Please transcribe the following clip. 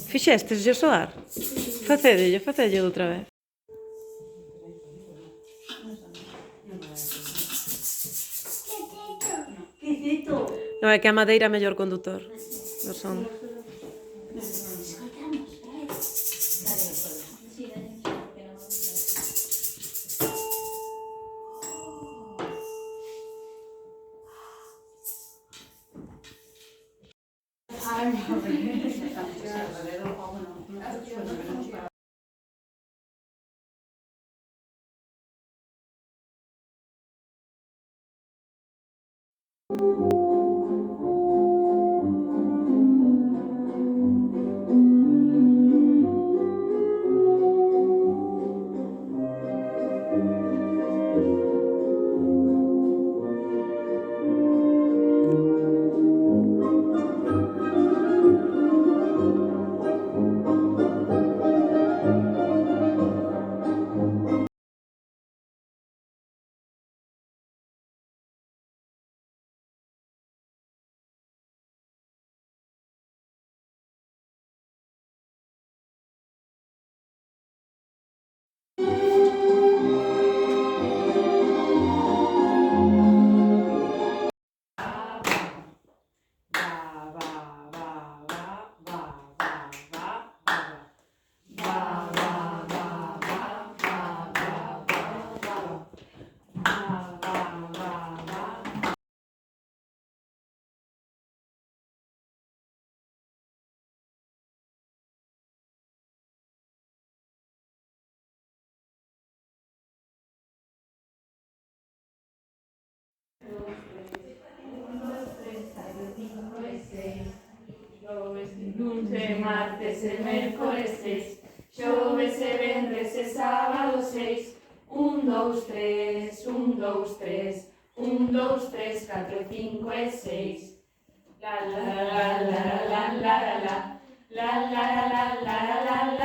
Fixesteslle soar? Facedelle outra vez. Non, é que a madeira é mellor condutor do son. Luns e martes e mércores 6, xoves e vendres e sábado 6, 1, 2, 3, 1, 2, 3, 1, 2, 3, 4, 5 e 6. La la la la la la la la la la la la la la la.